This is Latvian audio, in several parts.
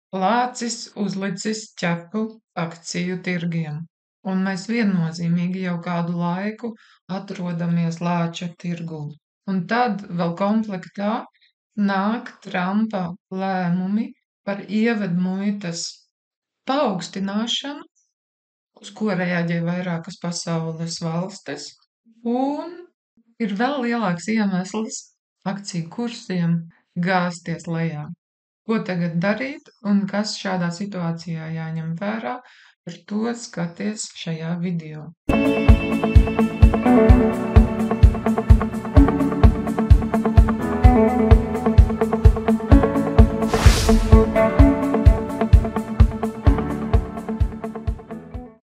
Lācis uzlicis ķepu akciju tirgiem, un mēs viennozīmīgi jau kādu laiku atrodamies lāča tirgū. Un tad vēl komplektā nāk Trumpa lēmumi par ievedmuitas paaugstināšanu, uz ko reaģē vairākas pasaules valstis, un ir vēl lielāks iemesls akciju kursiem gāzties lejā. Ko tagad darīt un kas šādā situācijā jāņem vērā, par to skaties šajā video.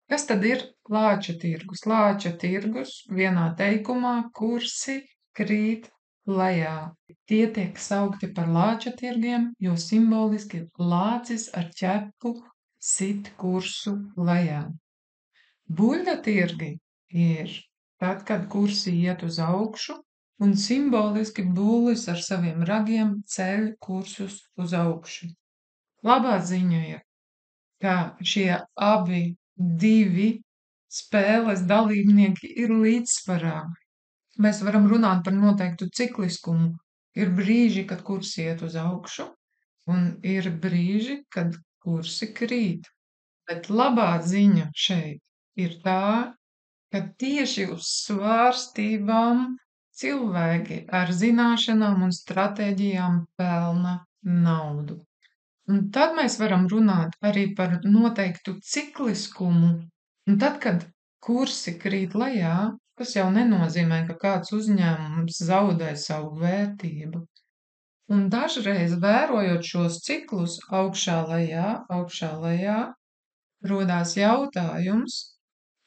Kas tad ir lāča tirgus? Lāča tirgus vienā teikumā kursi krīt lejā. Tie tiek saukti par lāča tirgiem, jo simboliski lācis ar ķepu sit kursu lejā. Buļļa tirgi ir tad, kad kursi iet uz augšu, un simboliski bullis ar saviem ragiem ceļ kursus uz augšu. Labā ziņa ir, ka šie divi spēles dalībnieki ir līdzsvarā. Mēs varam runāt par noteiktu cikliskumu. Ir brīži, kad kursi iet uz augšu, un ir brīži, kad kursi krīt. Bet labā ziņa šeit ir tā, ka tieši uz svārstībām cilvēki ar zināšanām un stratēģijām pelna naudu. Un tad mēs varam runāt arī par noteiktu cikliskumu. Un tad, kad kursi krīt lejā, tas jau nenozīmē, ka kāds uzņēmums zaudē savu vērtību. Un dažreiz vērojot šos ciklus augšā lejā, rodās jautājums,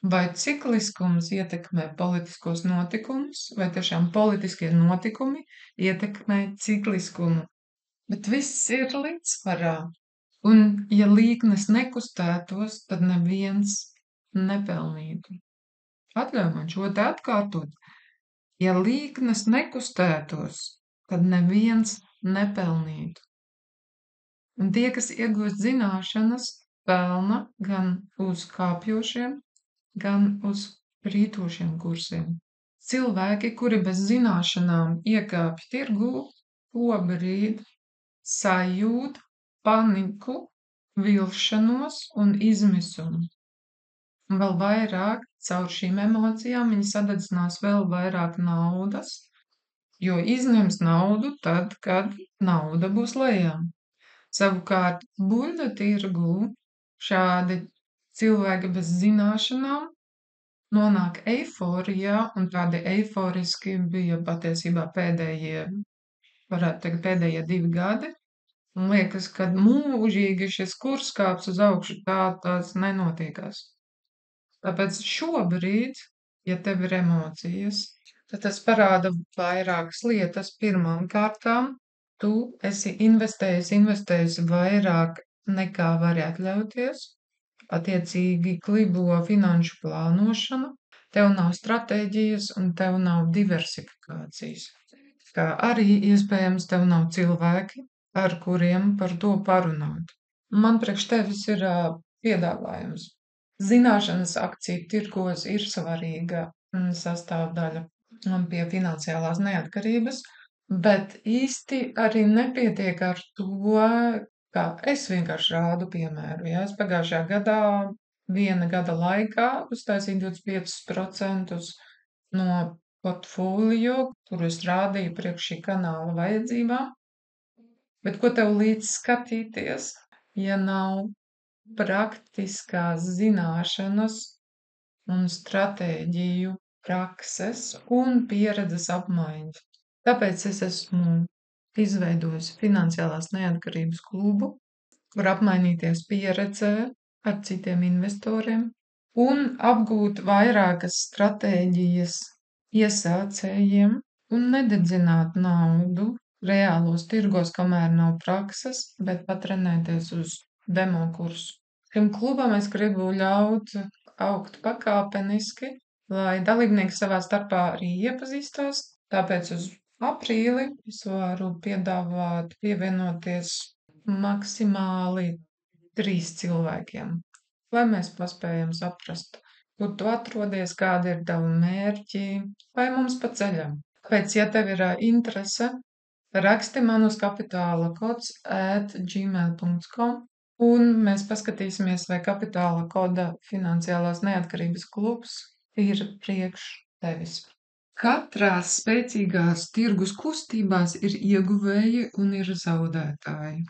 vai cikliskums ietekmē politiskos notikumus, vai tiešām politiskie notikumi ietekmē cikliskumu. Bet viss ir līdzsvarā, un ja līknes nekustētos, tad neviens nepelnītu. Atļauj man šo te atkārtot. Ja līknes nekustētos, tad neviens nepelnītu. Un tie, kas iegūst zināšanas, pelna gan uz kāpjošiem, gan uz krītošiem kursiem. Cilvēki, kuri bez zināšanām iekāpj tirgū, tobrīd sajūt paniku, vilšanos un izmisumu. Un vēl vairāk caur šīm emocijām viņi sadedzinās vēl vairāk naudas, jo izņems naudu tad, kad nauda būs lejā. Savukārt buļļu tirgū šādi cilvēki bez zināšanām nonāk eiforijā, un tādi eiforiski bija patiesībā pēdējie 2 gadi. Un liekas, ka mūžīgi šis kurs kāps uz augšu, tas nenotiekās. Tāpēc šobrīd, ja tev ir emocijas, tad tas parāda vairākas lietas. Pirmām kārtām, tu esi investējusi vairāk nekā vari atļauties, attiecīgi klibo finanšu plānošana, tev nav stratēģijas un tev nav diversifikācijas. Kā arī iespējams tev nav cilvēki, ar kuriem par to parunāt. Man priekš tevis ir piedāvājums. Zināšanas akciju tirgos ir svarīga sastāvdaļa pie finansiālās neatkarības, bet īsti arī nepietiek ar to, kā es vienkārši rādu piemēru. Ja? Es pagājušajā gadā, 1 gada laikā uztaisīju 25% no portfolio, kuru es rādīju priekš šī kanāla vajadzībām. Bet ko tev līdz skatīties, ja nav praktiskās zināšanas un stratēģiju prakses un pieredzes apmaiņas? Tāpēc es esmu izveidojusi finansiālās neatkarības klubu, kur apmainīties pieredzē ar citiem investoriem un apgūt vairākas stratēģijas iesācējiem un nededzināt naudu reālos tirgos, kamēr nav prakses, bet patrenēties uz demo kursu. Šim klubam es gribu ļaut augt pakāpeniski, lai dalībnieki savā starpā arī iepazīstās, tāpēc uz aprīli es varu piedāvāt pievienoties maksimāli 3 cilvēkiem, lai mēs paspējam saprast, kur tu atrodies, kādi ir tavi mērķi, vai mums pa ceļam. Tāpēc, ja tev ir interese, raksti man uz kapitālakods@gmail.com un mēs paskatīsimies, vai Kapitāla koda finansiālās neatkarības klubs ir priekš tevis. Katrās spēcīgās tirgus kustībās ir ieguvēji un ir zaudētāji.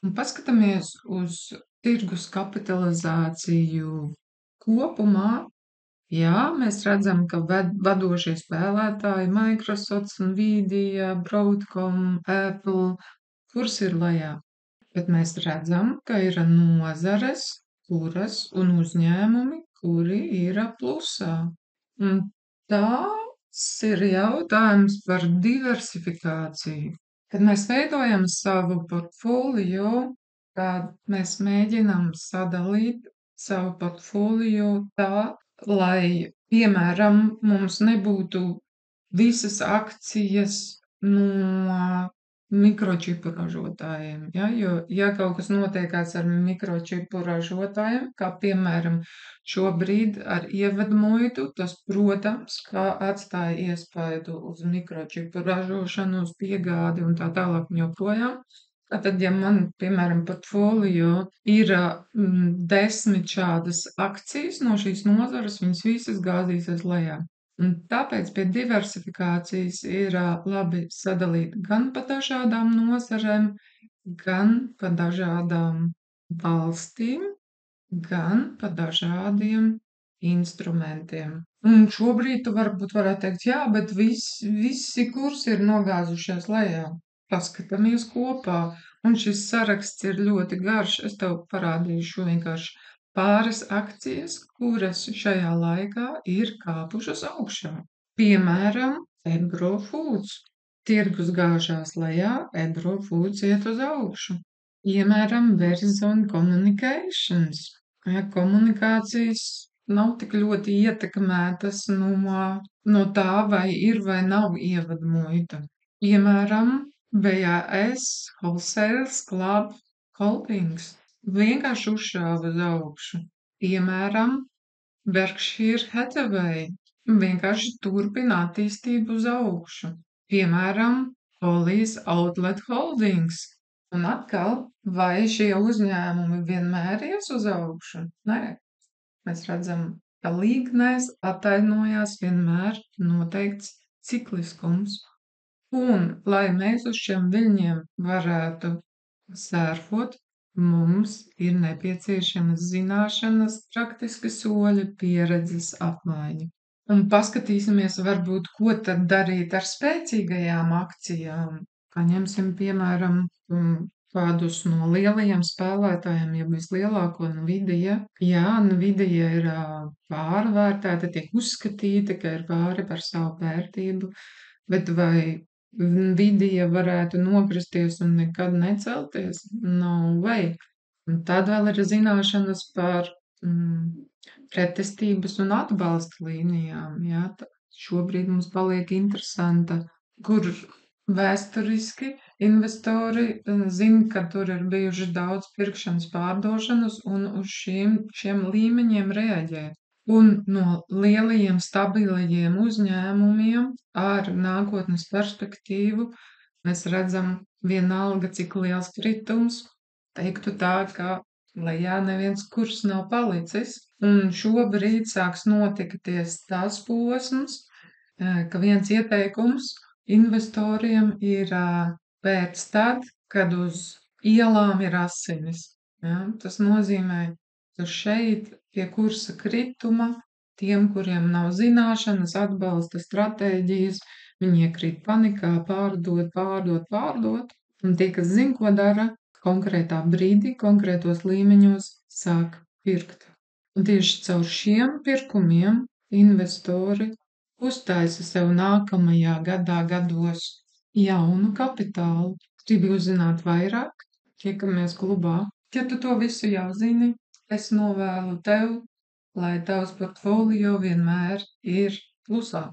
Un paskatāmies uz tirgus kapitalizāciju kopumā. Jā, mēs redzam, ka vadošie spēlētāji Microsoft, Nvidia, Broadcom, Apple, kurs ir lejā. Bet mēs redzam, ka ir nozares, kuras un uzņēmumi, kuri ir plusā. Un tās ir jautājums par diversifikāciju. Kad mēs veidojam savu portfolio, tad mēs mēģinam sadalīt savu portfolio tā, lai, piemēram, mums nebūtu visas akcijas no mikročipu ražotājiem, ja, jo, ja kaut kas notiekās ar mikročipu ražotājiem, kā piemēram šobrīd ar ievedmuitu, tas, protams, kā atstāja iespaidu uz mikročipu ražošanu, uz piegādi un tā tālāk un joprojām. Tad, ja man, piemēram, portfolio ir 10 šādas akcijas no šīs nozares, viņas visas gāzīsies lejā. Un tāpēc pie diversifikācijas ir labi sadalīt gan pa dažādām nozarēm, gan pa dažādām valstīm, gan pa dažādiem instrumentiem. Un šobrīd tu varbūt varētu teikt, jā, bet visi kursi ir nogāzušies lejā. Paskatāmies kopā, un šis saraksts ir ļoti garš. Es tev parādīšu vienkārši pāris akcijas, kuras šajā laikā ir kāpušas augšā. Piemēram, Ebro Foods. Tirgus gāžās lejā, Ebro Foods iet uz augšu. Piemēram, Verizon Communications. Komunikācijas nav tik ļoti ietekmētas no tā, vai ir vai nav ievadmuita. Piemēram, BAS Wholesale Club Holdings vienkārši uzšāva uz augšu. Piemēram, Berkshire Hathaway vienkārši turpina attīstību uz augšu. Piemēram, Police Outlet Holdings. Un atkal, vai šie uzņēmumi vienmēr ies uz augšu? Nē. Mēs redzam, ka līgnēs atainojās vienmēr noteikts cikliskums. Un, lai mēs uz šiem viļņiem varētu sērfot, mums ir nepieciešamas zināšanas, praktiski soļi, pieredzes apmaiņa. Un paskatīsimies varbūt, ko tad darīt ar spēcīgajām akcijām. Paņemsim, piemēram, kādus no lielajiem spēlētājiem, ja vislielāko Nvidia. Jā, Nvidia ir pārvērtēta, tiek uzskatīta, ka ir pāri par savu vērtību, bet vai Nvidia varētu nokristies un nekad necelties? No way. Un tad vēl ir zināšanas par pretestības un atbalsta līnijām. Jā. Šobrīd mums paliek interesanta, kur vēsturiski investori zina, ka tur ir bijuši daudz pirkšanas pārdošanas un uz šiem līmeņiem reaģē. Un no lielajiem stabilajiem uzņēmumiem ar nākotnes perspektīvu mēs redzam vienalga, cik liels kritums, teiktu tā, ka lejā neviens kurs nav palicis. Un šobrīd sāks notikties tās posms, ka viens ieteikums investoriem ir pēc tad, kad uz ielām ir asinis. Ja? Tas nozīmē, ka šeit pie kursa krituma tiem, kuriem nav zināšanas, atbalsta stratēģijas, viņi iekrīt panikā, pārdot. Un tie, kas zina, ko dara, konkrētā brīdī, konkrētos līmeņos sāk pirkt. Un tieši caur šiem pirkumiem investori uztaisa sev nākamajā gados jaunu kapitālu. Gribi uzzināt vairāk? Tiekamies klubā. Ja tu to visu jau zini, es novēlu tev, lai tavs portfolio vienmēr ir plusā.